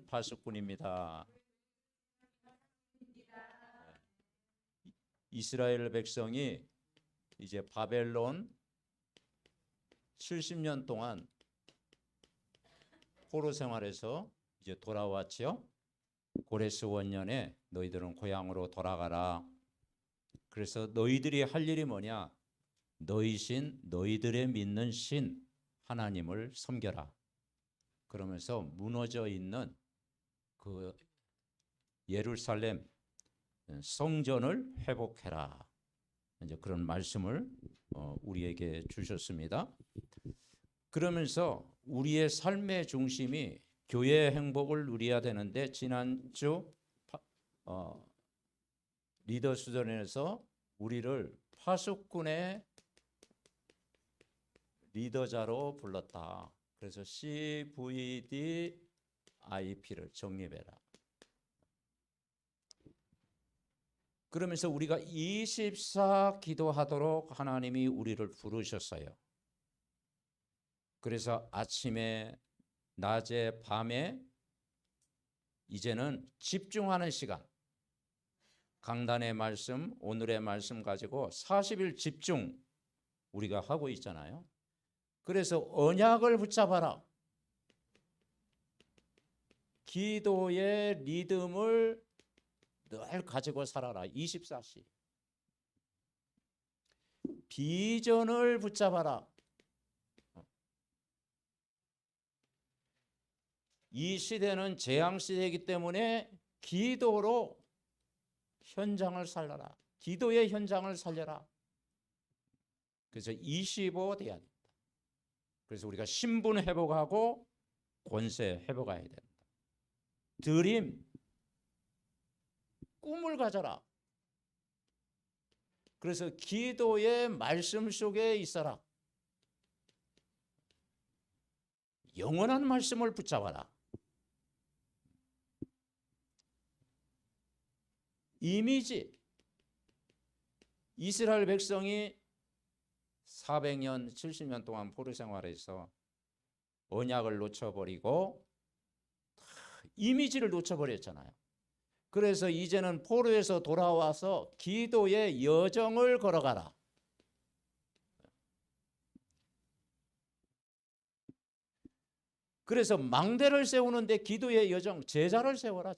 파수꾼입니다. 이스라엘 백성이 이제 바벨론 70년 동안 포로 생활에서 이제 돌아왔지요. 고레스 원년에 너희들은 고향으로 돌아가라. 그래서 너희들이 할 일이 뭐냐? 너희들의 믿는 신 하나님을 섬겨라. 그러면서 무너져 있는 그 예루살렘 성전을 회복해라. 이제 그런 말씀을 우리에게 주셨습니다. 그러면서 우리의 삶의 중심이 교회의 행복을 누려야 되는데, 지난주 리더 수련회에서 우리를 파수꾼의 리더자로 불렀다. 그래서 CVDIP를 정립해라. 그러면서 우리가 24 기도하도록 하나님이 우리를 부르셨어요. 그래서 아침에, 낮에, 밤에 이제는 집중하는 시간, 강단의 말씀, 오늘의 말씀 가지고 40일 집중 우리가 하고 있잖아요. 그래서 언약을 붙잡아라. 기도의 리듬을 늘 가지고 살아라. 24시. 비전을 붙잡아라. 이 시대는 재앙 시대이기 때문에 기도로 현장을 살려라. 기도의 현장을 살려라. 그래서 25 돼야 된다. 그래서 우리가 신분 회복하고 권세 회복해야 된다. 드림, 꿈을 가져라. 그래서 기도의 말씀 속에 있어라. 영원한 말씀을 붙잡아라. 이미지, 이스라엘 백성이 400년, 70년 동안 포로 생활에서 언약을 놓쳐버리고 이미지를 놓쳐버렸잖아요. 그래서 이제는 포로에서 돌아와서 기도의 여정을 걸어가라. 그래서 망대를 세우는데 기도의 여정, 제자를 세워라.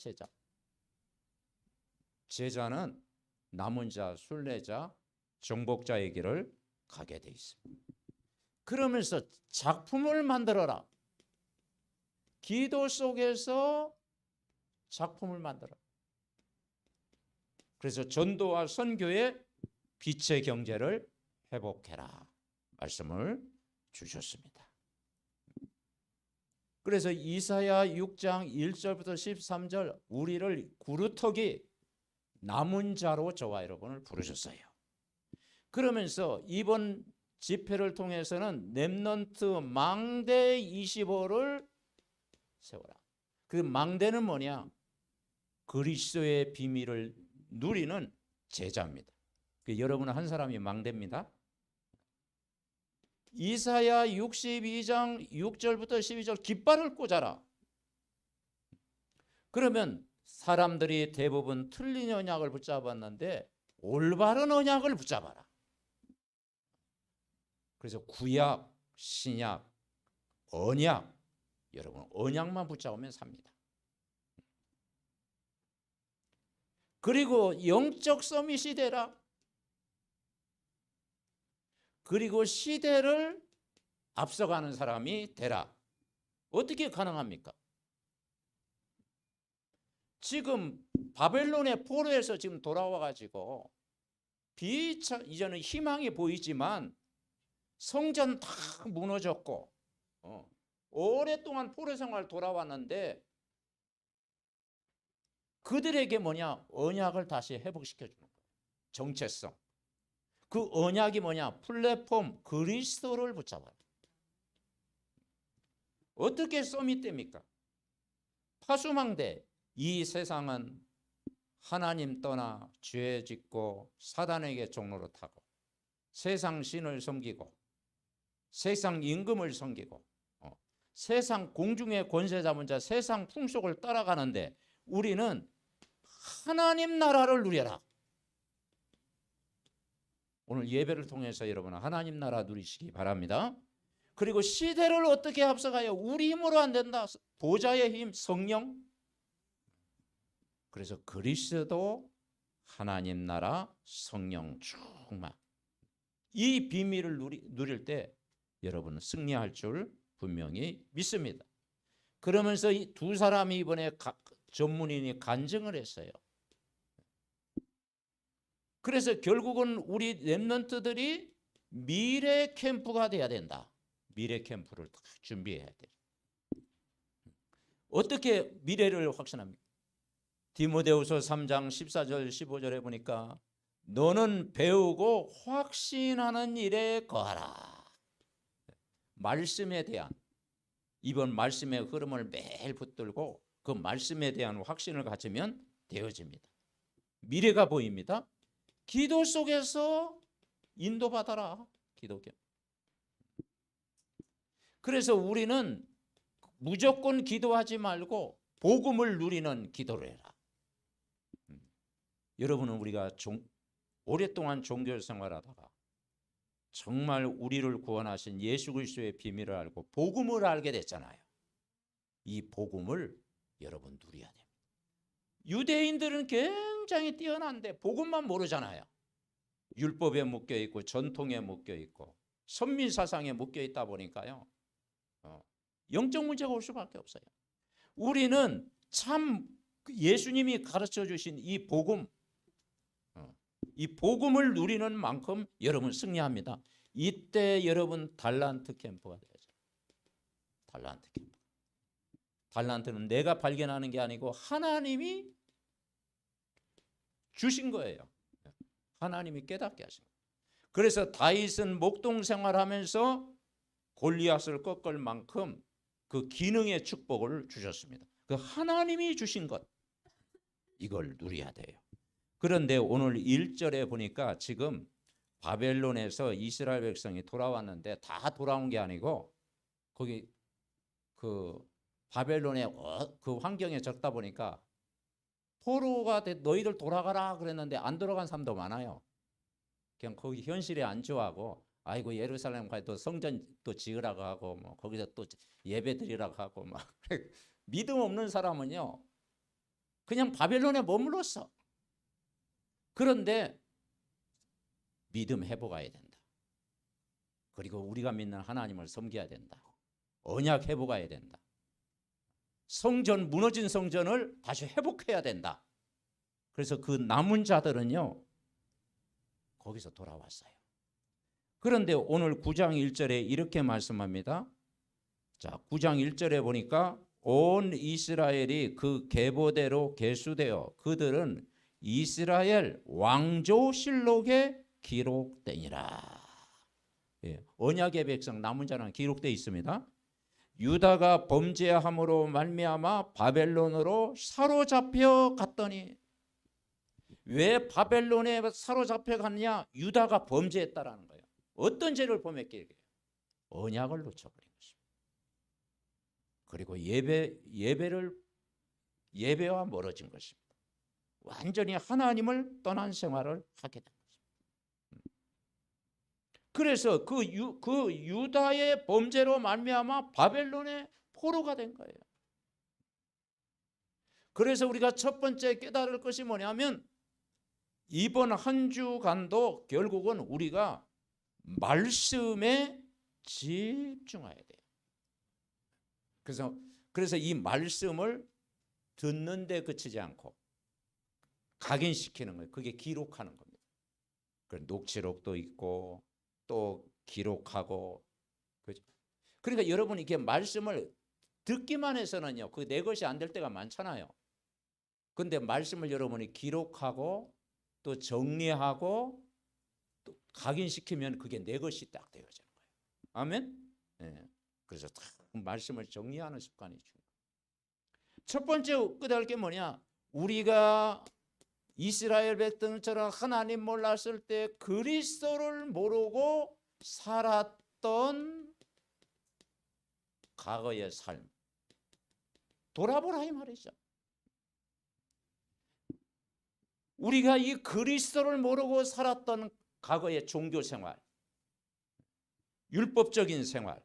제자는 남은 자, 순례자, 정복자의 길을 가게 돼 있습니다. 그러면서 작품을 만들어라. 기도 속에서 작품을 만들어. 그래서 전도와 선교의 빛의 경제를 회복해라. 말씀을 주셨습니다. 그래서 이사야 6장 1절부터 13절 우리를 구루터기 남은 자로 저와 여러분을 부르셨어요. 그러면서 이번 집회를 통해서는 렘넌트 망대 25를 세워라. 그 망대는 뭐냐? 그리스도의 비밀을 누리는 제자입니다. 여러분은 한 사람이 망대입니다. 이사야 62장 6절부터 12절 깃발을 꽂아라. 그러면 사람들이 대부분 틀린 언약을 붙잡았는데 올바른 언약을 붙잡아라. 그래서 구약, 신약, 언약, 여러분 언약만 붙잡으면 삽니다. 그리고 영적 서밋이 되라. 그리고 시대를 앞서가는 사람이 되라. 어떻게 가능합니까? 지금 바벨론의 포로에서 지금 돌아와가지고 이제는 희망이 보이지만 성전 다 무너졌고 오랫동안 포로 생활 돌아왔는데 그들에게 뭐냐? 언약을 다시 회복시켜주는 거예요. 정체성. 그 언약이 뭐냐? 플랫폼 그리스도를 붙잡아요. 어떻게 서밋됩니까? 파수망대. 이 세상은 하나님 떠나 죄 짓고 사단에게 종로로 타고 세상 신을 섬기고 세상 임금을 섬기고 세상 공중의 권세 잡은 자 세상 풍속을 따라가는데 우리는 하나님 나라를 누려라. 오늘 예배를 통해서 여러분 하나님 나라 누리시기 바랍니다. 그리고 시대를 어떻게 앞서가요? 우리 힘으로 안 된다. 보좌의 힘, 성령. 그래서 그리스도, 하나님 나라, 성령 충만. 이 비밀을 누릴 때 여러분은 승리할 줄 분명히 믿습니다. 그러면서 이 두 사람이 이번에 전문인이 간증을 했어요. 그래서 결국은 우리 렘넌트들이 미래 캠프가 돼야 된다. 미래 캠프를 딱 준비해야 돼. 어떻게 미래를 확신합니까? 디모데후서 3장 14절 15절에 보니까 너는 배우고 확신하는 일에 거하라. 말씀에 대한 이번 말씀의 흐름을 매일 붙들고 그 말씀에 대한 확신을 가지면 되어집니다. 미래가 보입니다. 기도 속에서 인도받아라. 기도교. 그래서 우리는 무조건 기도하지 말고 복음을 누리는 기도를 해라. 여러분은 우리가 오랫동안 종교 생활하다가 정말 우리를 구원하신 예수 그리스도의 비밀을 알고 복음을 알게 됐잖아요. 이 복음을 여러분 누려야 됩니다. 유대인들은 굉장히 뛰어난데 복음만 모르잖아요. 율법에 묶여 있고 전통에 묶여 있고 선민 사상에 묶여 있다 보니까요. 영적 문제가 올 수밖에 없어요. 우리는 참 예수님이 가르쳐 주신 이 복음, 이 복음을 누리는 만큼 여러분 승리합니다. 이때 여러분 달란트 캠프가 되죠. 달란트 캠프. 달란트는 내가 발견하는 게 아니고 하나님이 주신 거예요. 하나님이 깨닫게 하신 거예요. 그래서 다윗은 목동 생활하면서 골리앗을 꺾을 만큼 그 기능의 축복을 주셨습니다. 그 하나님이 주신 것 이걸 누려야 돼요. 그런데 오늘 1절에 보니까 지금 바벨론에서 이스라엘 백성이 돌아왔는데 다 돌아온 게 아니고 거기 그 바벨론의 그 환경에 적다 보니까 포로가 너희들 돌아가라 그랬는데 안 돌아간 사람도 많아요. 그냥 거기 현실에 안주하고 아이고 예루살렘 가서 또 성전 또 지으라고 하고 뭐 거기서 또 예배 드리라고 하고 막 믿음 없는 사람은요 그냥 바벨론에 머물렀어. 그런데 믿음 회복해야 된다. 그리고 우리가 믿는 하나님을 섬겨야 된다. 언약 회복해야 된다. 성전 무너진 성전을 다시 회복해야 된다. 그래서 그 남은 자들은요 거기서 돌아왔어요. 그런데 오늘 9장 1절에 이렇게 말씀합니다. 자, 9장 1절에 보니까 온 이스라엘이 그 계보대로 계수되어 그들은 이스라엘 왕조실록에 기록되니라. 예, 언약의 백성 남은 자는 기록되어 있습니다. 유다가 범죄함으로 말미암아 바벨론으로 사로잡혀 갔더니 왜 바벨론에 사로잡혀 갔냐? 유다가 범죄했다라는 거예요. 어떤 죄를 범했길래? 언약을 놓쳐버린 것입니다. 그리고 예배와 멀어진 것입니다. 완전히 하나님을 떠난 생활을 하게 된 것입니다. 그래서 그 유다의 범죄로 말미암아 바벨론의 포로가 된 거예요. 그래서 우리가 첫 번째 깨달을 것이 뭐냐면 이번 한 주간도 결국은 우리가 말씀에 집중해야 돼요. 그래서 이 말씀을 듣는 데 그치지 않고 각인시키는 거예요. 그게 기록하는 겁니다. 녹취록도 있고 또 기록하고 그죠? 그러니까 여러분 이렇게 말씀을 듣기만 해서는요. 그 내 것이 안 될 때가 많잖아요. 근데 말씀을 여러분이 기록하고 또 정리하고 또 각인시키면 그게 내 것이 딱 되어지는 거예요. 아멘? 네. 그래서 딱 말씀을 정리하는 습관이 중요해요. 첫 번째 깨달을 게 뭐냐? 우리가 이스라엘 백성처럼 하나님 몰랐을 때 그리스도를 모르고 살았던 과거의 삶 돌아보라 이 말이죠. 우리가 이 그리스도를 모르고 살았던 과거의 종교 생활, 율법적인 생활,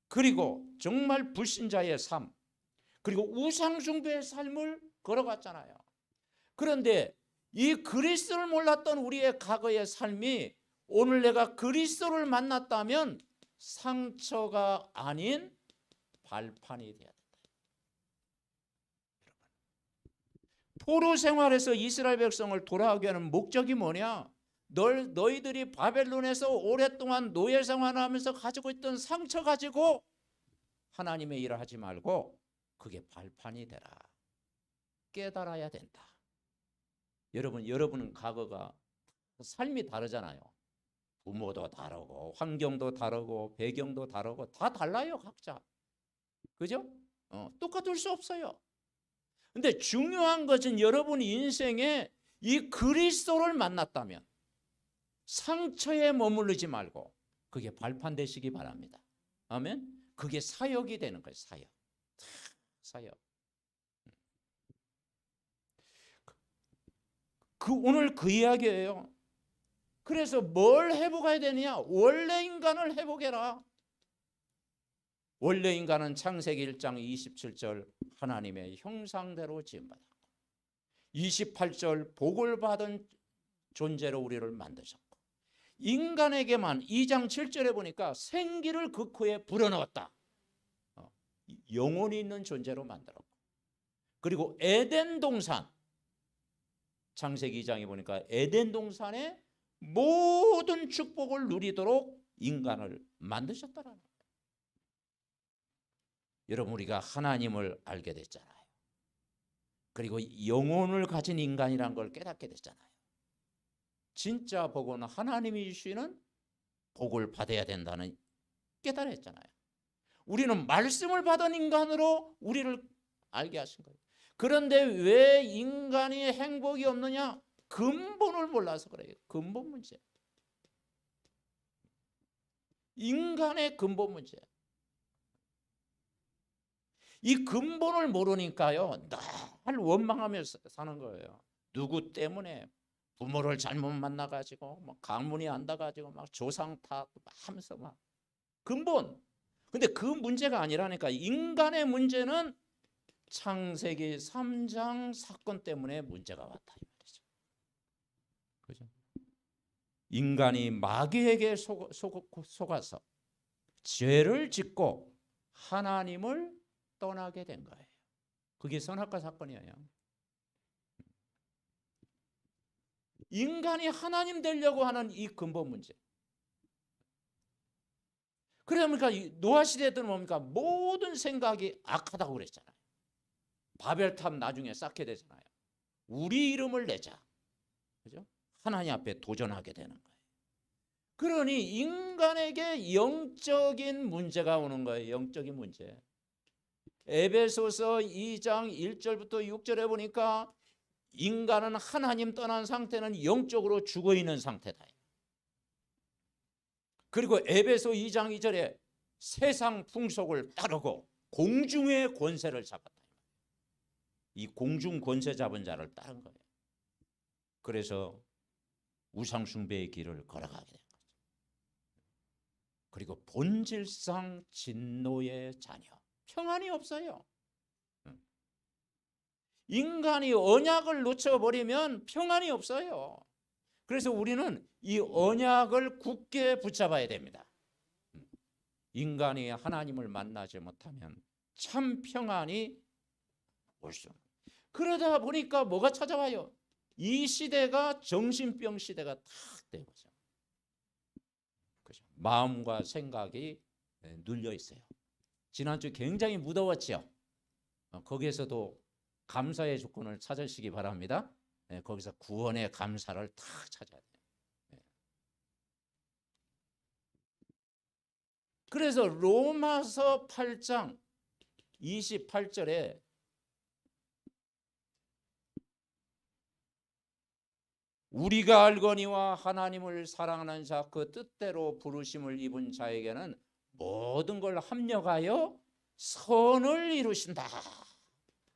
그리고 정말 불신자의 삶, 그리고 우상 숭배의 삶을 걸어갔잖아요. 그런데 이 그리스도를 몰랐던 우리의 과거의 삶이 오늘 내가 그리스도를 만났다면 상처가 아닌 발판이 되어야 된다. 포로 생활에서 이스라엘 백성을 돌아오게 하는 목적이 뭐냐? 너희들이 바벨론에서 오랫동안 노예 생활하면서 가지고 있던 상처 가지고 하나님의 일을 하지 말고 그게 발판이 되라. 깨달아야 된다. 여러분은 과거가 삶이 다르잖아요. 부모도 다르고 환경도 다르고 배경도 다르고 다 달라요, 각자. 그죠? 똑같을 수 없어요. 근데 중요한 것은 여러분 인생에 이 그리스도를 만났다면 상처에 머무르지 말고 그게 발판 되시기 바랍니다. 아멘. 그게 사역이 되는 거예요. 사역. 오늘 그 이야기예요. 그래서 뭘 회복해야 되느냐? 원래 인간을 회복해라. 원래 인간은 창세기 1장 27절 하나님의 형상대로 지음받았고 28절 복을 받은 존재로 우리를 만드셨고 인간에게만 2장 7절에 보니까 생기를 그 코에 불어넣었다. 영혼이 있는 존재로 만들었고 그리고 에덴 동산 창세기 2장에 보니까 에덴 동산에 모든 축복을 누리도록 인간을 만드셨다라는 거예요. 여러분 우리가 하나님을 알게 됐잖아요. 그리고 영혼을 가진 인간이란 걸 깨닫게 됐잖아요. 진짜 복은 하나님이 주시는 복을 받아야 된다는 깨달았잖아요. 우리는 말씀을 받은 인간으로 우리를 알게 하신 거예요. 그런데 왜 인간이 행복이 없느냐? 근본을 몰라서 그래요. 근본 문제. 인간의 근본 문제. 이 근본을 모르니까요. 늘 원망하면서 사는 거예요. 누구 때문에 부모를 잘못 만나가지고 막 가문이 안 닿아가지고 막 조상 탓 하면서 막 근본. 근데 그 문제가 아니라니까. 인간의 문제는 창세기 3장 사건 때문에 문제가 왔다 이 말이죠. 그죠? 인간이 마귀에게 속아서 죄를 짓고 하나님을 떠나게 된 거예요. 그게 선악과 사건이에요. 인간이 하나님 되려고 하는 이 근본 문제. 그러니까 노아 시대 때는 뭡니까? 모든 생각이 악하다고 그랬잖아요. 바벨탑 나중에 쌓게 되잖아요. 우리 이름을 내자. 그죠? 하나님 앞에 도전하게 되는 거예요. 그러니 인간에게 영적인 문제가 오는 거예요. 영적인 문제. 에베소서 2장 1절부터 6절에 보니까 인간은 하나님 떠난 상태는 영적으로 죽어있는 상태다. 그리고 에베소 2장 2절에 세상 풍속을 따르고 공중의 권세를 잡았다. 이 공중 권세 잡은 자를 따른 거예요. 그래서 우상 숭배의 길을 걸어가게 된 거죠. 그리고 본질상 진노의 자녀. 평안이 없어요. 인간이 언약을 놓쳐버리면 평안이 없어요. 그래서 우리는 이 언약을 굳게 붙잡아야 됩니다. 인간이 하나님을 만나지 못하면 참 평안이 올 수 없는. 그러다 보니까 뭐가 찾아와요? 이 시대가 정신병 시대가 탁 되고죠. 그죠? 마음과 생각이 눌려 있어요. 지난주 굉장히 무더웠죠. 거기에서도 감사의 조건을 찾으시기 바랍니다. 거기서 구원의 감사를 탁 찾아야 돼요. 그래서 로마서 8장 28절에 우리가 알거니와 하나님을 사랑하는 자 그 뜻대로 부르심을 입은 자에게는 모든 걸 합력하여 선을 이루신다.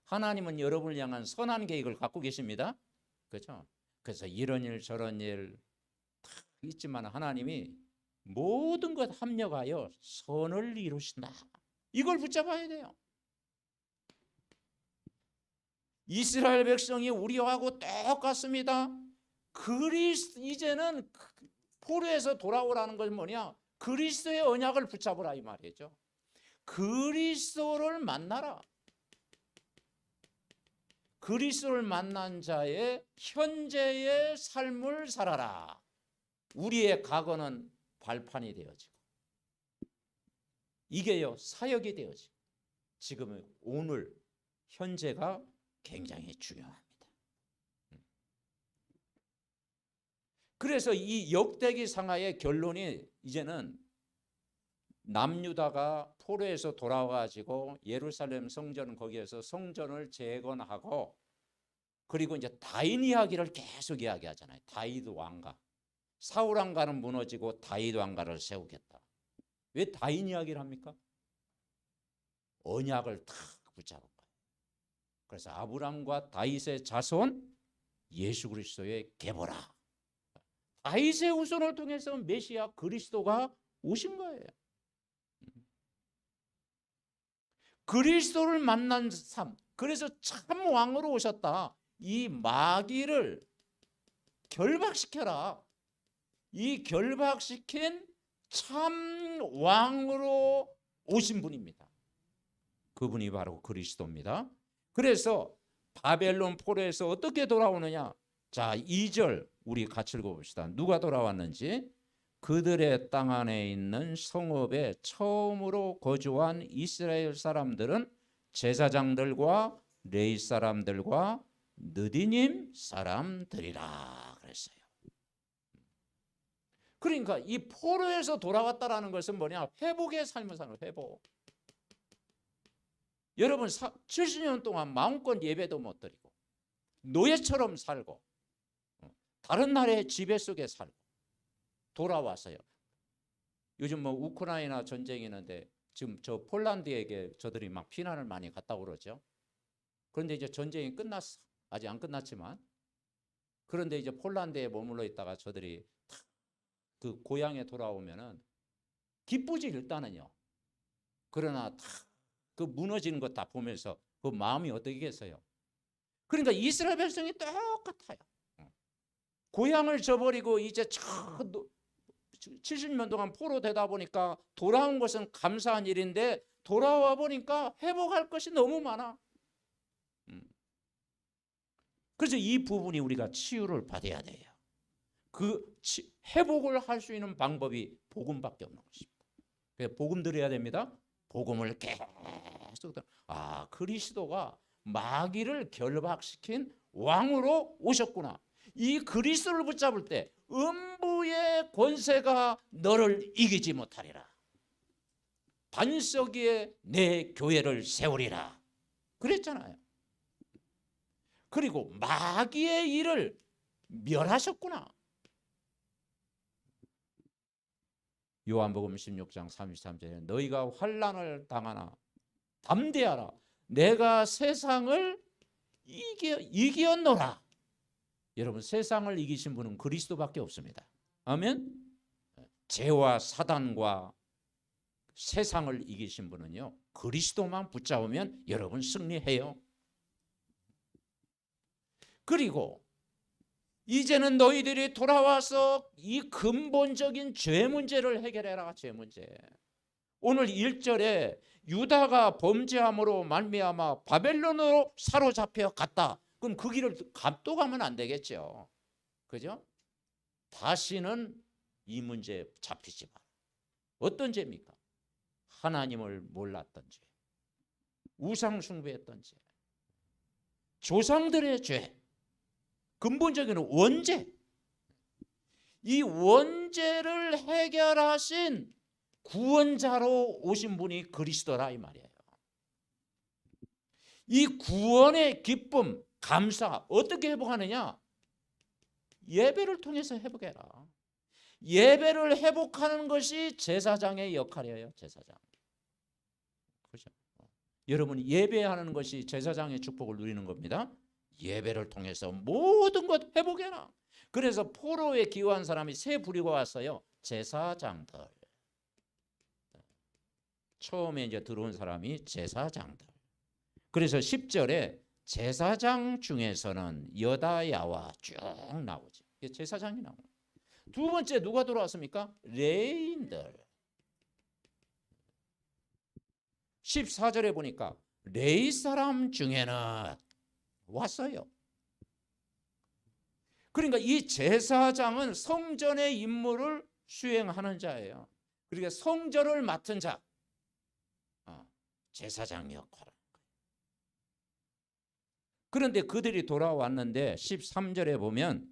하나님은 여러분을 향한 선한 계획을 갖고 계십니다. 그렇죠? 그래서 이런 일 저런 일 다 있지만 하나님이 모든 것 합력하여 선을 이루신다. 이걸 붙잡아야 돼요. 이스라엘 백성이 우리하고 똑같습니다. 이제는 포로에서 돌아오라는 건 뭐냐? 그리스도의 언약을 붙잡으라 이 말이죠. 그리스도를 만나라. 그리스도를 만난 자의 현재의 삶을 살아라. 우리의 과거는 발판이 되어지고 이게요 사역이 되어지고 지금은 오늘 현재가 굉장히 중요합니다. 그래서 이 역대기 상하의 결론이 이제는 남유다가 포로에서 돌아와가지고 예루살렘 성전 거기에서 성전을 재건하고 그리고 이제 다윗 이야기를 계속 이야기하잖아요. 다윗 왕가. 사울 왕가는 무너지고 다윗 왕가를 세우겠다. 왜 다윗 이야기를 합니까? 언약을 탁 붙잡은 거예요. 그래서 아브람과 다윗의 자손 예수 그리스도의 계보라. 다윗의 후손을 통해서 메시아 그리스도가 오신 거예요. 그리스도를 만난 삶. 그래서 참 왕으로 오셨다. 이 마귀를 결박시켜라. 이 결박시킨 참 왕으로 오신 분입니다. 그분이 바로 그리스도입니다. 그래서 바벨론 포로에서 어떻게 돌아오느냐? 자, 2절 우리 같이 읽어봅시다. 누가 돌아왔는지. 그들의 땅 안에 있는 성읍에 처음으로 거주한 이스라엘 사람들은 제사장들과 레위 사람들과 느디님 사람들이라 그랬어요. 그러니까 이 포로에서 돌아왔다라는 것은 뭐냐? 회복의 삶을 사는 거예요. 회복. 여러분 70년 동안 마음껏 예배도 못 드리고 노예처럼 살고 다른 나라의 지배 속에 살고 돌아왔어요. 요즘 뭐 우크라이나 전쟁이 있는데 지금 저 폴란드에게 저들이 막 피난을 많이 갔다고 그러죠. 그런데 이제 전쟁이 끝났어. 아직 안 끝났지만. 그런데 이제 폴란드에 머물러 있다가 저들이 그 고향에 돌아오면은 기쁘지 일단은요. 그러나 그 무너지는 것 다 보면서 그 마음이 어떻겠어요? 그러니까 이스라엘 백성이 똑같아요. 고향을 저버리고 이제 70년 동안 포로 되다 보니까 돌아온 것은 감사한 일인데 돌아와 보니까 회복할 것이 너무 많아. 그래서 이 부분이 우리가 치유를 받아야 돼요. 그 회복을 할 수 있는 방법이 복음밖에 없는 것입니다. 그래서 복음 드려야 됩니다. 복음을 계속 그리스도가 마귀를 결박시킨 왕으로 오셨구나. 이 그리스도를 붙잡을 때 음부의 권세가 너를 이기지 못하리라. 반석 위에 내 교회를 세우리라. 그랬잖아요. 그리고 마귀의 일을 멸하셨구나. 요한복음 16장 33절에 너희가 환난을 당하나 담대하라. 내가 세상을 이기었노라. 여러분 세상을 이기신 분은 그리스도밖에 없습니다. 아멘. 죄와 사단과 세상을 이기신 분은요 그리스도만 붙잡으면 여러분 승리해요. 그리고 이제는 너희들이 돌아와서 이 근본적인 죄 문제를 해결해라. 죄 문제. 오늘 1절에 유다가 범죄함으로 말미암아 바벨론으로 사로잡혀 갔다. 그럼 그 길을 또 가면 안 되겠죠. 그죠? 다시는 이 문제에 잡히지 마라. 어떤 죄입니까? 하나님을 몰랐던 죄, 우상 숭배했던 죄, 조상들의 죄, 근본적인 원죄. 이 원죄를 해결하신 구원자로 오신 분이 그리스도라 이 말이에요. 이 구원의 기쁨, 감사 어떻게 회복하느냐? 예배를 통해서 회복해라. 예배를 회복하는 것이 제사장의 역할이에요. 제사장. 그렇죠? 여러분, 예배하는 것이 제사장의 축복을 누리는 겁니다. 예배를 통해서 모든 것 회복해라. 그래서 포로에 기여한 사람이 세 부류가 왔어요. 제사장들. 처음에 이제 들어온 사람이 제사장들. 그래서 10절에 제사장 중에서는 여다야와 쭉 나오죠. 제사장이 나옵니다. 두 번째 누가 들어왔습니까? 레인들. 14절에 보니까 레위 사람 중에는 왔어요. 그러니까 이 제사장은 성전의 임무를 수행하는 자예요. 그러니까 성전을 맡은 자, 제사장 역할을. 그런데 그들이 돌아왔는데 13절에 보면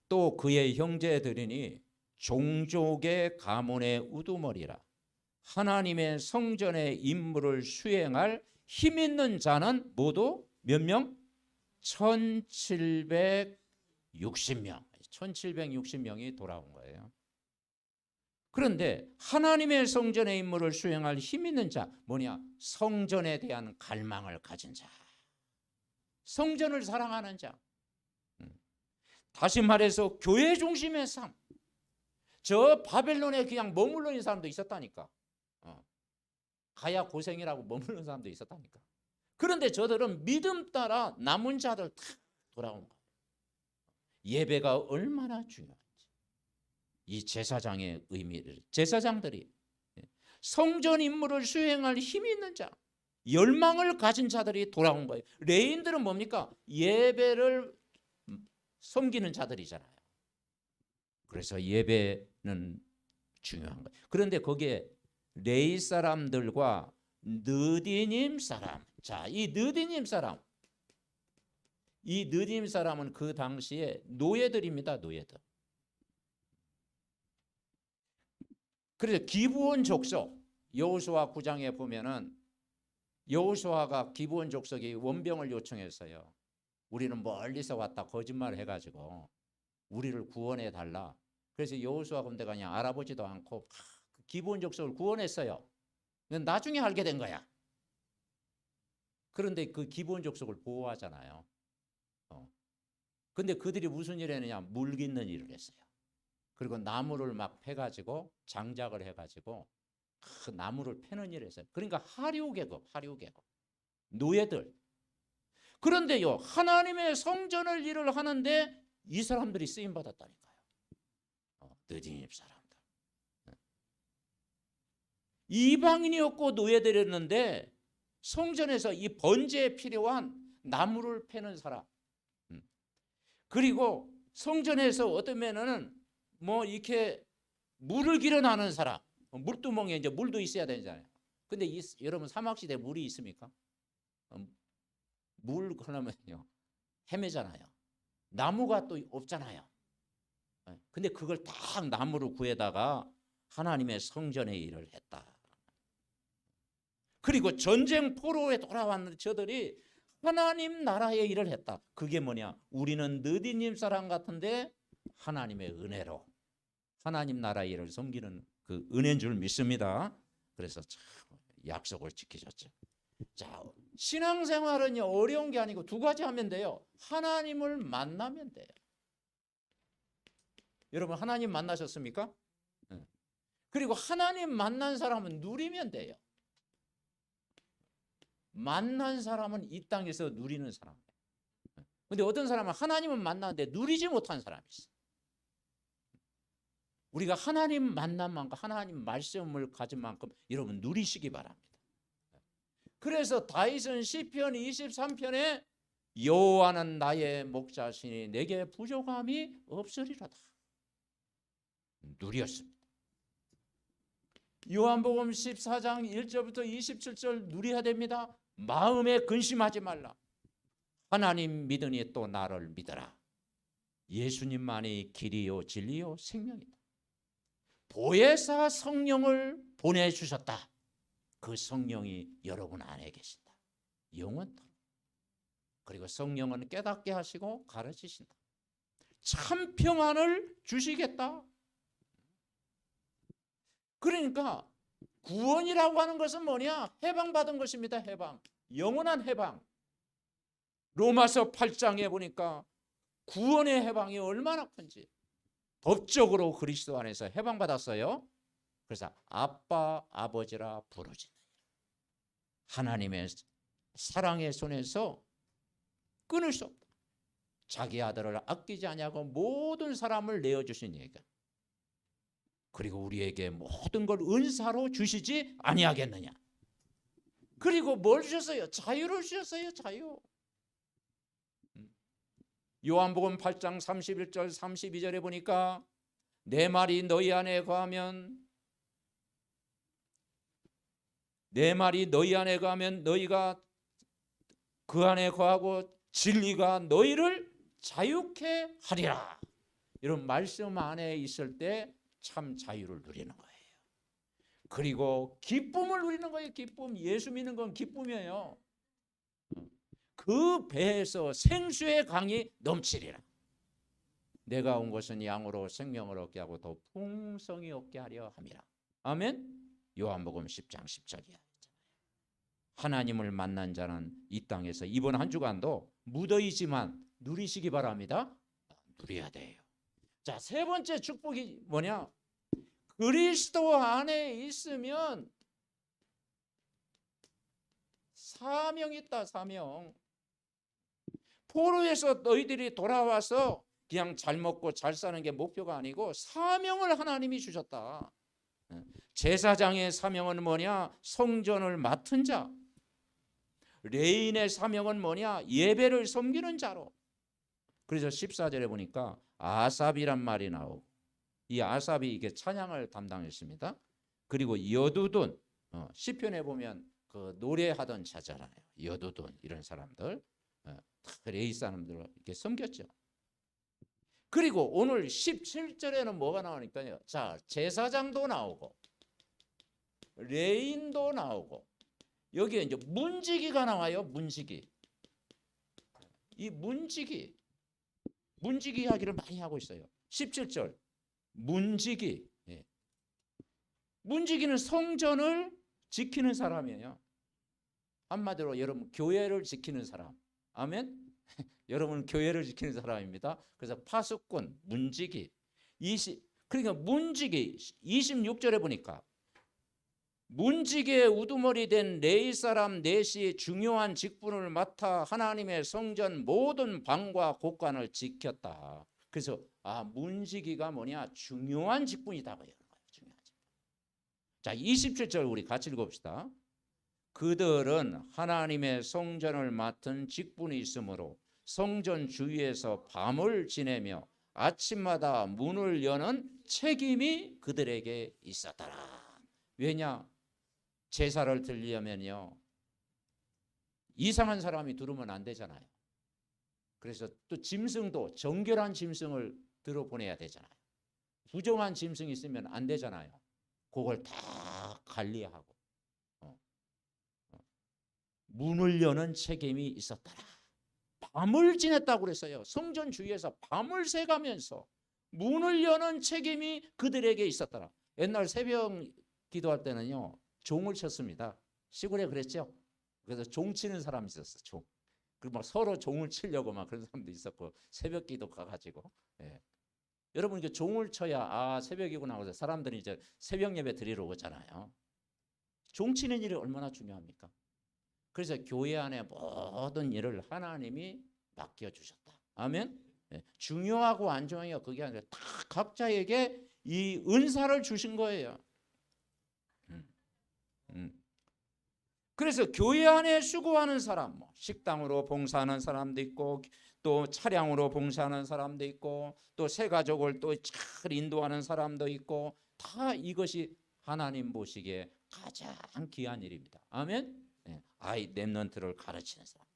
또 그의 형제들이니 종족의 가문의 우두머리라. 하나님의 성전의 임무를 수행할 힘 있는 자는 모두 몇 명? 1760명. 1760명이 돌아온 거예요. 그런데 하나님의 성전의 임무를 수행할 힘 있는 자, 뭐냐? 성전에 대한 갈망을 가진 자, 성전을 사랑하는 자. 다시 말해서 교회 중심의 삶. 저 바벨론에 그냥 머물러 있는 사람도 있었다니까. 가야 고생이라고 머무르는 사람도 있었다니까. 그런데 저들은 믿음 따라 남은 자들 다 돌아온 거예요. 예배가 얼마나 중요한지. 이 제사장의 의미를, 제사장들이 성전 임무를 수행할 힘이 있는 자, 열망을 가진 자들이 돌아온 거예요. 레인들은 뭡니까? 예배를 섬기는 자들이잖아요. 그래서 예배는 중요한 거예요. 그런데 거기에 레위 사람들과 느디님 사람. 자, 이 느디님 사람. 이 느디님 사람은 그 당시에 노예들입니다. 노예들. 그래서 기브온 족속, 여호수아 9장에 보면은 여호수아가 기브온 족속이 원병을 요청했어요. 우리는 멀리서 왔다 거짓말을 해가지고 우리를 구원해 달라. 그래서 여호수아 군대가 그냥 알아보지도 않고 기브온 족속을 구원했어요. 나중에 알게 된 거야. 그런데 그 기브온 족속을 보호하잖아요. 근데 그들이 무슨 일을 했느냐? 물 깃는 일을 했어요. 그리고 나무를 막 패가지고 장작을 해가지고 그 나무를 패는 일을 했어요. 그러니까 하류계급, 하류계급. 노예들. 그런데요, 하나님의 성전을 일을 하는데 이 사람들이 쓰임 받았다니까요. 느디님 사람들. 이방인이었고 노예들이었는데 성전에서 이 번제에 필요한 나무를 패는 사람. 그리고 성전에서 어떤 면은 뭐 이렇게 물을 길어나는 사람. 물두멍에 이제 물도 있어야 되잖아요. 근데 여러분 사막시대에 물이 있습니까? 물 그러면요 헤매잖아요. 나무가 또 없잖아요. 근데 그걸 딱 나무로 구해다가 하나님의 성전의 일을 했다. 그리고 전쟁 포로에 돌아왔는 저들이 하나님 나라의 일을 했다. 그게 뭐냐? 우리는 느디님 사람 같은데 하나님의 은혜로 하나님 나라의 일을 섬기는 그 은혜인 줄 믿습니다. 그래서 참 약속을 지키셨죠. 자, 신앙생활은요 어려운 게 아니고 두 가지 하면 돼요. 하나님을 만나면 돼요. 여러분 하나님 만나셨습니까? 그리고 하나님 만난 사람은 누리면 돼요. 만난 사람은 이 땅에서 누리는 사람. 근데 어떤 사람은 하나님은 만나는데 누리지 못한 사람이 있어요. 우리가 하나님 만난 만큼 하나님 말씀을 가진 만큼 여러분 누리시기 바랍니다. 그래서 다윗은 시편 23편에 여호와는 나의 목자시니 내게 부족함이 없으리로다. 누렸습니다. 요한복음 14장 1절부터 27절 누려야 됩니다. 마음에 근심하지 말라. 하나님 믿으니 또 나를 믿어라. 예수님만이 길이요 진리요 생명이다. 보혜사 성령을 보내주셨다. 그 성령이 여러분 안에 계신다. 영원토록. 그리고 성령은 깨닫게 하시고 가르치신다. 참 평안을 주시겠다. 그러니까 구원이라고 하는 것은 뭐냐? 해방받은 것입니다. 해방. 영원한 해방. 로마서 8장에 보니까 구원의 해방이 얼마나 큰지. 법적으로 그리스도 안에서 해방받았어요. 그래서 아빠, 아버지라 부르짖느니라. 하나님의 사랑의 손에서 끊을 수 없다. 자기 아들을 아끼지 아니하고 모든 사람을 내어주신 얘기가. 그리고 우리에게 모든 걸 은사로 주시지 아니하겠느냐. 그리고 뭘 주셨어요? 자유를 주셨어요. 자유. 요한복음 8장 31절 32절에 보니까 내 말이 너희 안에 거하면 너희가 그 안에 거하고 진리가 너희를 자유케 하리라. 이런 말씀 안에 있을 때 참 자유를 누리는 거예요. 그리고 기쁨을 누리는 거예요. 기쁨. 예수 믿는 건 기쁨이에요. 그 배에서 생수의 강이 넘치리라. 내가 온 것은 양으로 생명을 얻게 하고 더 풍성히 얻게 하려 함이라. 아멘. 요한복음 10장 10절이야. 하나님을 만난 자는 이 땅에서 이번 한 주간도 무더이지만 누리시기 바랍니다. 누려야 돼요. 자, 세 번째 축복이 뭐냐? 그리스도 안에 있으면 사명이 있다. 사명. 포로에서 너희들이 돌아와서 그냥 잘 먹고 잘 사는 게 목표가 아니고 사명을 하나님이 주셨다. 제사장의 사명은 뭐냐? 성전을 맡은 자. 레인의 사명은 뭐냐? 예배를 섬기는 자로. 그래서 14절에 보니까 아삽이란 말이 나오고, 이 아삽이 이게 찬양을 담당했습니다. 그리고 여두둔, 시편에 보면 그 노래하던 자잖아요. 여두둔 이런 사람들, 레이 사람들 이렇게 섬겼죠. 그리고 오늘 17절에는 뭐가 나오니까요. 자, 제사장도 나오고 레인도 나오고 여기에 이제 문지기가 나와요. 문지기. 이 문지기 이야기를 많이 하고 있어요. 17절 문지기. 문지기는 성전을 지키는 사람이에요. 한마디로 여러분 교회를 지키는 사람. 아멘. 여러분 교회를 지키는 사람입니다. 그래서 파수꾼, 문지기. 그러니까 문지기 26절에 보니까 문지기의 우두머리 된 레위 사람 넷이 중요한 직분을 맡아 하나님의 성전 모든 방과 곳간을 지켰다. 그래서 문지기가 뭐냐? 중요한 직분이다. 중요한 직분. 자, 27절 우리 같이 읽어봅시다. 그들은 하나님의 성전을 맡은 직분이 있으므로 성전 주위에서 밤을 지내며 아침마다 문을 여는 책임이 그들에게 있었더라. 왜냐? 제사를 드리려면요 이상한 사람이 들어오면 안 되잖아요. 그래서 또 짐승도 정결한 짐승을 들어보내야 되잖아요. 부정한 짐승이 있으면 안 되잖아요. 그걸 다 관리하고 문을 여는 책임이 있었더라. 밤을 지냈다고 그랬어요. 성전 주위에서 밤을 새가면서 문을 여는 책임이 그들에게 있었더라. 옛날 새벽 기도할 때는요 종을 쳤습니다. 시골에 그랬죠. 그래서 종 치는 사람이 있었어. 종. 그리고 막 서로 종을 치려고 막 그런 사람도 있었고 새벽 기도 가가지고. 여러분 이게 종을 쳐야 새벽이구나 하고 사람들이 이제 새벽 예배 드리러 오잖아요. 종 치는 일이 얼마나 중요합니까? 그래서 교회 안에 모든 일을 하나님이 맡겨주셨다. 아멘. 중요하고 안 중요해요. 그게 아니라 다 각자에게 이 은사를 주신 거예요. 그래서 교회 안에 수고하는 사람, 식당으로 봉사하는 사람도 있고 또 차량으로 봉사하는 사람도 있고 또 새 가족을 또 잘 인도하는 사람도 있고 다 이것이 하나님 보시기에 가장 귀한 일입니다. 아멘. 아이 렘넌트를 가르치는 사람들.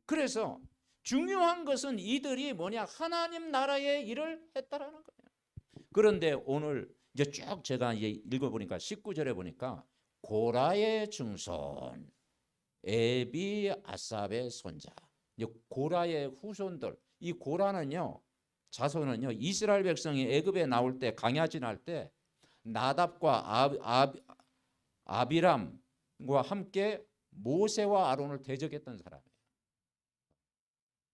그래서 중요한 것은 이들이 뭐냐? 하나님 나라의 일을 했다라는 거예요. 그런데 오늘 이제 쭉 제가 이제 읽어보니까 19절에 보니까 고라의 증손 에비 아삽의 손자, 고라의 후손들. 이 고라는요 자손은요 이스라엘 백성이 애굽에 나올 때 강야 지날 때 나답과 아비람과 함께 모세와 아론을 대적했던 사람이에요.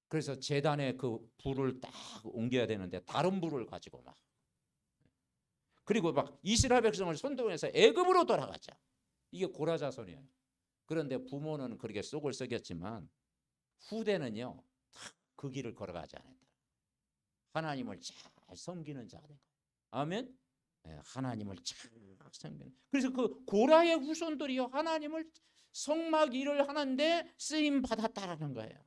그래서 제단에 그 불을 딱 옮겨야 되는데 다른 불을 가지고 막, 그리고 막 이스라엘 백성을 선동해서 애굽으로 돌아가자. 이게 고라 자손이에요. 그런데 부모는 그렇게 속을 썩였지만 후대는요 그 길을 걸어가지 않았다. 하나님을 잘 섬기는 자가 된 거예요. 아멘. 네, 하나님을 잘 섬기는. 그래서 그 고라의 후손들이요 하나님을 성막 일을 하는데 쓰임 받았다라는 거예요.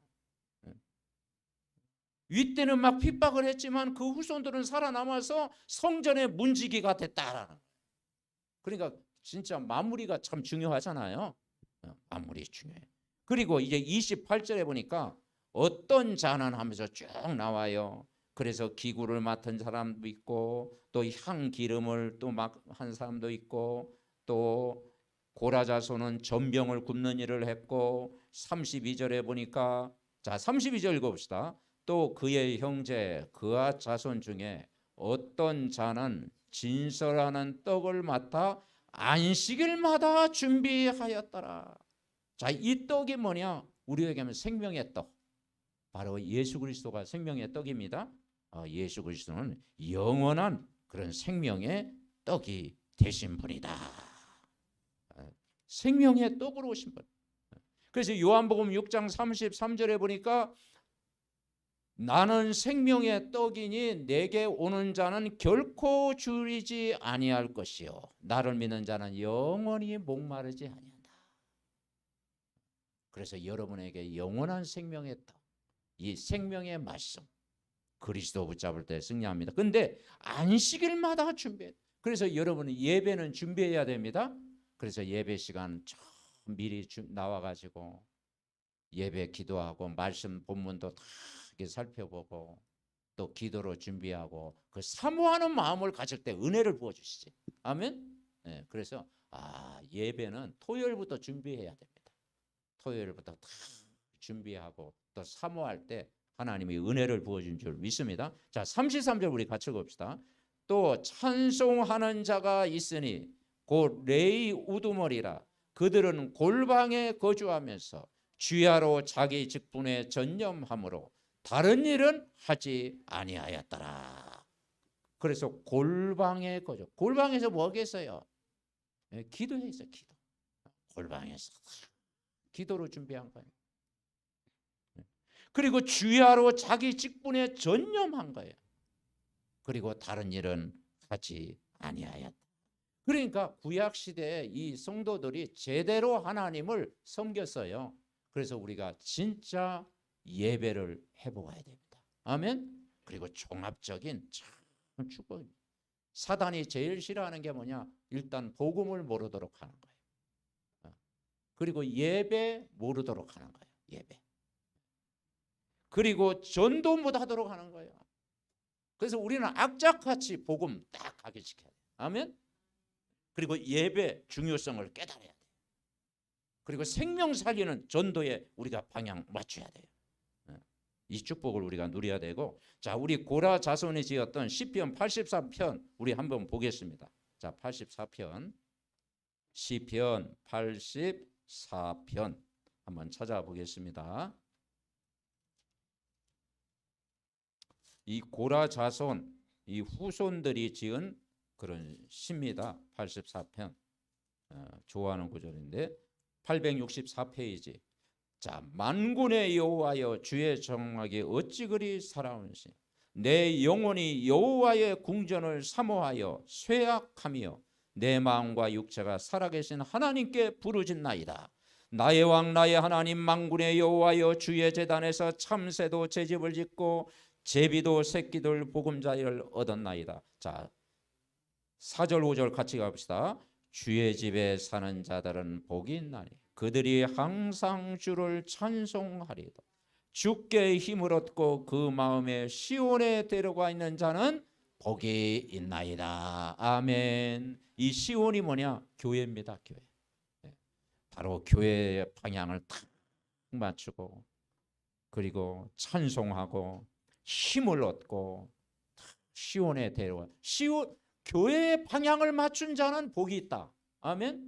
윗대는 막 핍박을 했지만 그 후손들은 살아남아서 성전의 문지기가 됐다라는 거예요. 그러니까 진짜 마무리가 참 중요하잖아요. 마무리 중요해. 그리고 이제 28절에 보니까 어떤 자는 하면서 쭉 나와요. 그래서 기구를 맡은 사람도 있고 또 향 기름을 또 막 한 사람도 있고 또 고라 자손은 전병을 굽는 일을 했고 32절에 보니까 자 32절 읽어봅시다. 또 그의 형제 그아 자손 중에 어떤 자는 진설하는 떡을 맡아 안식일마다 준비하였더라. 자, 이 떡이 뭐냐? 우리에게 하면 생명의 떡. 바로 예수 그리스도가 생명의 떡입니다. 예수 그리스도는 영원한 그런 생명의 떡이 되신 분이다. 생명의 떡으로 오신 분. 그래서 요한복음 6장 33절에 보니까 나는 생명의 떡이니 내게 오는 자는 결코 줄이지 아니할 것이요 나를 믿는 자는 영원히 목마르지 아니한다. 그래서 여러분에게 영원한 생명의 떡, 이 생명의 말씀 그리스도 붙잡을 때 승리합니다. 근데 안식일마다 준비해. 그래서 여러분은 예배는 준비해야 됩니다. 그래서 예배 시간 미리 나와가지고 예배 기도하고 말씀 본문도 다 살펴보고 또 기도로 준비하고 그 사모하는 마음을 가질 때 은혜를 부어주시지. 아멘. 네, 그래서 예배는 토요일부터 준비해야 됩니다. 토요일부터 다 준비하고 또 사모할 때 하나님이 은혜를 부어준 줄 믿습니다. 자 33절 우리 같이 읽읍시다. 또 찬송하는 자가 있으니 곧 레위 우두머리라. 그들은 골방에 거주하면서 주야로 자기 직분에 전념함으로 다른 일은 하지 아니하였더라. 그래서 골방에 거주. 골방에서 뭐 하겠어요? 기도했어. 기도. 골방에서 기도로 준비한 거예요. 그리고 주야로 자기 직분에 전념한 거예요. 그리고 다른 일은 하지 아니하였다. 그러니까 구약 시대에 이 성도들이 제대로 하나님을 섬겼어요. 그래서 우리가 진짜 예배를 해보아야 됩니다. 아멘. 그리고 종합적인 참 축복입니다. 사단이 제일 싫어하는 게 뭐냐? 일단 복음을 모르도록 하는 거예요. 그리고 예배 모르도록 하는 거예요. 예배. 그리고 전도 못하도록 하는 거예요. 그래서 우리는 악착같이 복음 딱 가게 시켜야 돼요. 아멘. 그리고 예배 중요성을 깨달아야 돼요. 그리고 생명 살리는 전도에 우리가 방향 맞춰야 돼요. 이 축복을 우리가 누려야 되고, 자 우리 고라 자손이 지었던 시편 84편 우리 한번 보겠습니다. 자 84편 시편 84편 한번 찾아보겠습니다. 이 고라 자손 이 후손들이 지은 그런 시입니다. 84편 좋아하는 구절인데 864페이지. 자 만군의 여호와여 주의 정막이 어찌 그리 살아오는지 내 영혼이 여호와의 궁전을 사모하여 쇠약하며 내 마음과 육체가 살아계신 하나님께 부르짖나이다. 나의 왕 나의 하나님 만군의 여호와여 주의 제단에서 참새도 제 집을 짓고 제비도 새끼들 보금자리를 얻었나이다. 자 4절 5절 같이 가봅시다. 주의 집에 사는 자들은 복이 있나니 그들이 항상 주를 찬송하리다. 주께 힘을 얻고 그 마음에 시온에 데려가 있는 자는 복이 있나이다. 아멘. 이 시온이 뭐냐? 교회입니다. 교회. 바로 교회의 방향을 탁 맞추고 그리고 찬송하고 힘을 얻고 시온에 데려가. 시온 교회의 방향을 맞춘 자는 복이 있다. 아멘.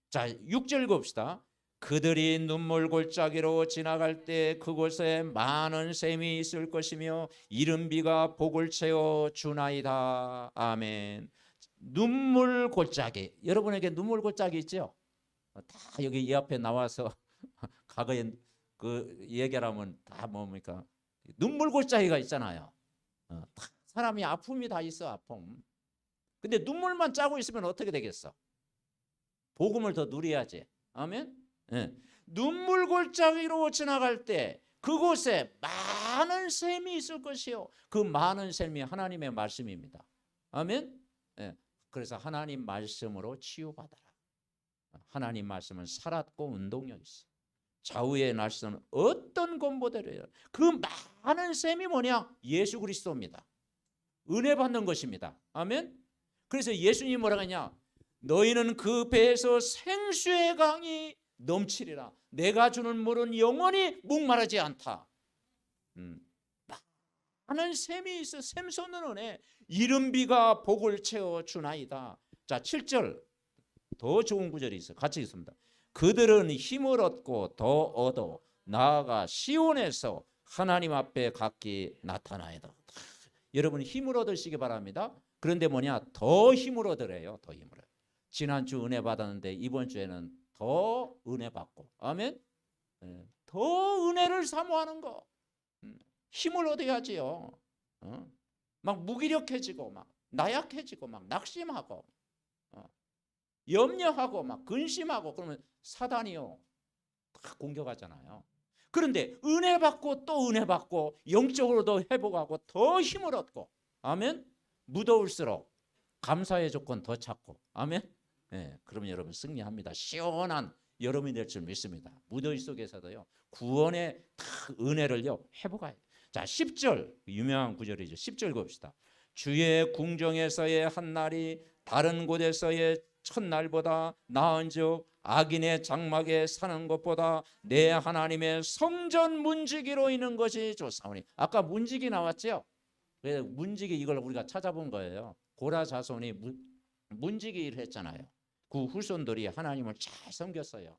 자, 6절 봅시다. 그들이 눈물 골짜기로 지나갈 때 그곳에 많은 샘이 있을 것이며 이른 비가 복을 채워 주나이다. 아멘. 눈물 골짜기. 여러분에게 눈물 골짜기 있죠? 다 여기 이 앞에 나와서 과거에 그 얘기하면 다 뭡니까? 눈물 골짜기가 있잖아요. 다 사람이 아픔이 다 있어, 아픔. 근데 눈물만 짜고 있으면 어떻게 되겠어? 복음을 더 누려야지. 아멘. 예. 눈물 골짜기로 지나갈 때 그곳에 많은 샘이 있을 것이요. 그 많은 샘이 하나님의 말씀입니다. 아멘. 예. 그래서 하나님 말씀으로 치유받아라. 하나님 말씀은 살았고 운동력 있어. 좌우의 말씀은 어떤 권보대로요. 그 많은 샘이 뭐냐? 예수 그리스도입니다. 은혜 받는 것입니다. 아멘. 그래서 예수님이 뭐라고 했냐? 너희는 그 배에서 생수의 강이 넘치리라. 내가 주는 물은 영원히 목마르지 않다. 많은 샘이 있어. 샘 솟는 은혜. 이른 비가 복을 채워 주나이다. 자, 7절 더 좋은 구절이 있어. 같이 읽습니다. 그들은 힘을 얻고 더 얻어 나아가 시온에서 하나님 앞에 각기 나타나이다. 여러분 힘을 얻으시기 바랍니다. 그런데 뭐냐? 더 힘을 얻으래요. 더 힘을 얻어. 지난주 은혜 받았는데 이번 주에는 더 은혜 받고. 아멘. 더 은혜를 사모하는 거. 힘을 얻어야지요. 막 무기력해지고 막 나약해지고 막 낙심하고 염려하고 막 근심하고 그러면 사단이요 다 공격하잖아요. 그런데 은혜 받고 또 은혜 받고 영적으로도 회복하고 더 힘을 얻고. 아멘. 무더울수록 감사의 조건 더 찾고. 아멘. 네, 그러면 여러분 승리합니다. 시원한 여름이 될 줄 믿습니다. 무더위 속에서도요 구원의 은혜를요 회복해요. 자, 10절 유명한 구절이죠. 10절 봅시다. 주의 궁정에서의 한 날이 다른 곳에서의 첫날보다 나은즉 악인의 장막에 사는 것보다 내 하나님의 성전 문지기로 있는 것이 좋사오니. 아까 문지기 나왔죠? 왜 문지기 이걸 우리가 찾아본 거예요. 고라 자손이 문지기를 했잖아요. 그 후손들이 하나님을 잘 섬겼어요.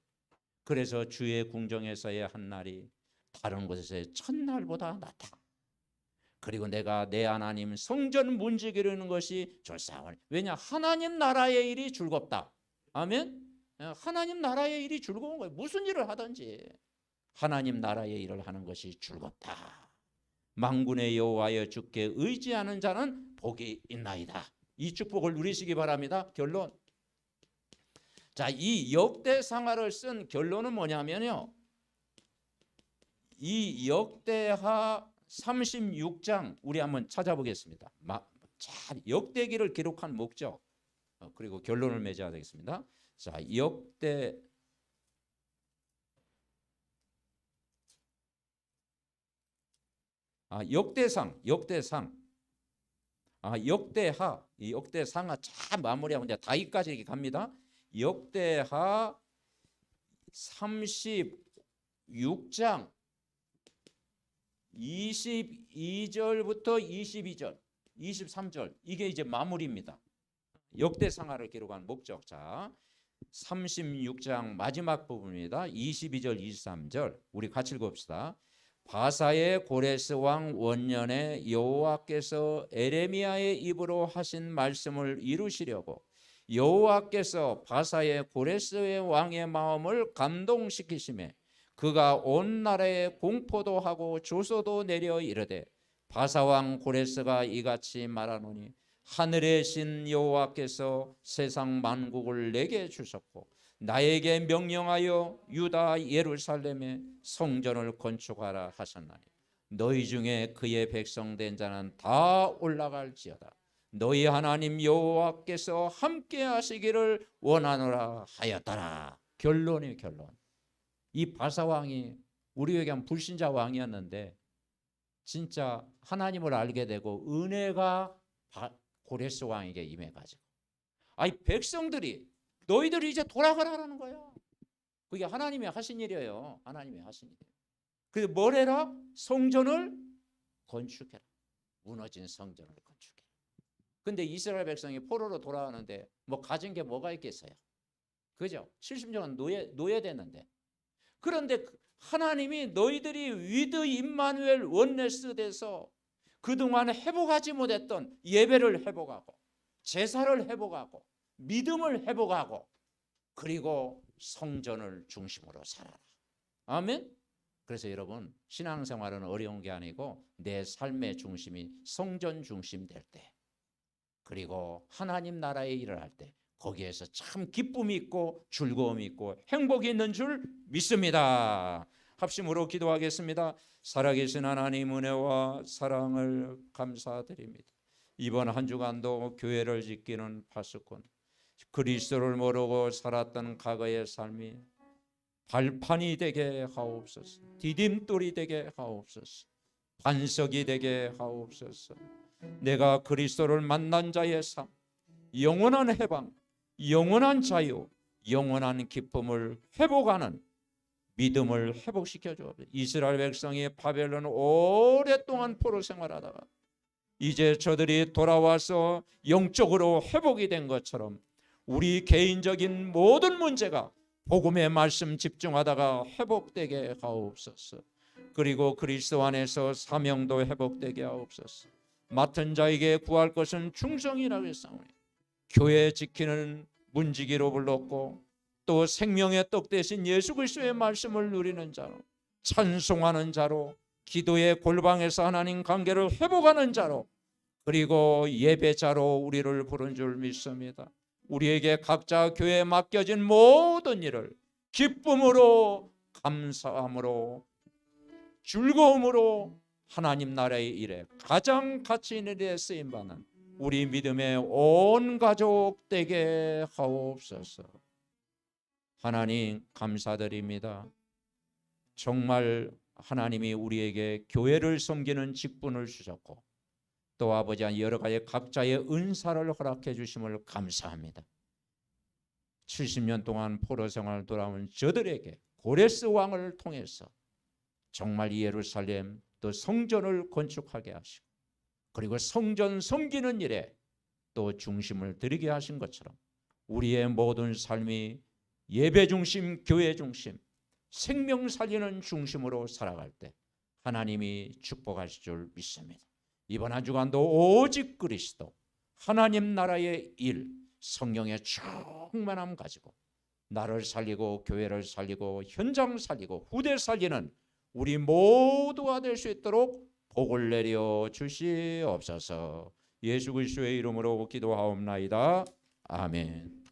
그래서 주의 궁정에서의 한 날이 다른 곳에서의 첫날보다 낫다. 그리고 내가 내 하나님 성전 문지기로 있는 것이 좋사오니. 왜냐? 하나님 나라의 일이 즐겁다. 아멘. 하나님 나라의 일이 즐거운 거예요. 무슨 일을 하든지 하나님 나라의 일을 하는 것이 즐겁다. 만군의 여호와여 주께 의지하는 자는 복이 있나이다. 이 축복을 누리시기 바랍니다. 결론. 자, 이 역대상하를 쓴 결론은 뭐냐면요. 이 역대하 36장 우리 한번 찾아보겠습니다. 잘 역대기를 기록한 목적 그리고 결론을 맺어야 되겠습니다. 자, 역대상 역대하 이 역대상하 잘 마무리하고 이제 다윗까지 이렇게 갑니다. 역대하 36장 22절부터 22절 23절 이게 이제 마무리입니다. 역대상하를 기록한 목적. 자, 36장 마지막 부분입니다. 22절 23절 우리 같이 읽읍시다. 바사의 고레스 왕 원년에 여호와께서 에레미야의 입으로 하신 말씀을 이루시려고 여호와께서 바사의 고레스의 왕의 마음을 감동시키시매 그가 온 나라에 공포도 하고 조소도 내려 이르되 바사왕 고레스가 이같이 말하노니 하늘의 신 여호와께서 세상 만국을 내게 주셨고 나에게 명령하여 유다 예루살렘에 성전을 건축하라 하셨나니 너희 중에 그의 백성 된 자는 다 올라갈지어다. 너희 하나님 여호와께서 함께 하시기를 원하노라 하였더라. 결론이 결론. 이 바사왕이 우리에게 한 불신자 왕이었는데 진짜 하나님을 알게 되고 은혜가 고레스 왕에게 임해가지고 아이 백성들이 너희들이 이제 돌아가라는 거야. 그게 하나님이 하신 일이에요. 하나님이 하신 일이에요. 그래서 뭘 해라? 성전을 건축해라. 무너진 성전을 건축해라. 근데 이스라엘 백성이 포로로 돌아오는데 뭐 가진 게 뭐가 있겠어요? 그죠? 70년은 노예됐는데. 그런데 하나님이 너희들이 위드 임마누엘 원네스 돼서 그동안 회복하지 못했던 예배를 회복하고 제사를 회복하고 믿음을 회복하고 그리고 성전을 중심으로 살아라. 아멘. 그래서 여러분, 신앙생활은 어려운 게 아니고 내 삶의 중심이 성전 중심 될 때, 그리고 하나님 나라의 일을 할 때 거기에서 참 기쁨이 있고 즐거움이 있고 행복이 있는 줄 믿습니다. 합심으로 기도하겠습니다. 살아계신 하나님 은혜와 사랑을 감사드립니다. 이번 한 주간도 교회를 지키는 파수꾼, 그리스도를 모르고 살았던 과거의 삶이 발판이 되게 하옵소서. 디딤돌이 되게 하옵소서. 반석이 되게 하옵소서. 내가 그리스도를 만난 자의 삶, 영원한 해방, 영원한 자유, 영원한 기쁨을 회복하는 믿음을 회복시켜 주옵소서. 이스라엘 백성이 바벨론 오랫동안 포로 생활하다가 이제 저들이 돌아와서 영적으로 회복이 된 것처럼 우리 개인적인 모든 문제가 복음의 말씀 집중하다가 회복되게 하옵소서. 그리고 그리스도 안에서 사명도 회복되게 하옵소서. 맡은 자에게 구할 것은 충성이라고 했사오니 교회 지키는 문지기로 불렀고 또 생명의 떡 대신 예수 그리스도의 말씀을 누리는 자로, 찬송하는 자로, 기도의 골방에서 하나님 관계를 회복하는 자로, 그리고 예배자로 우리를 부른 줄 믿습니다. 우리에게 각자 교회에 맡겨진 모든 일을 기쁨으로, 감사함으로, 즐거움으로 하나님 나라의 일에 가장 가치 있는 일에 쓰임받는 우리 믿음의 온 가족 되게 하옵소서. 하나님 감사드립니다. 정말 하나님이 우리에게 교회를 섬기는 직분을 주셨고 또 아버지 여러 가지 각자의 은사를 허락해 주심을 감사합니다. 70년 동안 포로 생활을 돌아온 저들에게 고레스 왕을 통해서 정말 이 예루살렘 또 성전을 건축하게 하시고 그리고 성전 섬기는 일에 또 중심을 들이게 하신 것처럼 우리의 모든 삶이 예배 중심, 교회 중심, 생명 살리는 중심으로 살아갈 때 하나님이 축복하실 줄 믿습니다. 이번 한 주간도 오직 그리스도, 하나님 나라의 일, 성령의 충만함 가지고 나를 살리고 교회를 살리고 현장 살리고 후대 살리는 우리 모두가 될 수 있도록 복을 내려 주시옵소서. 예수 그리스도의 이름으로 기도하옵나이다. 아멘.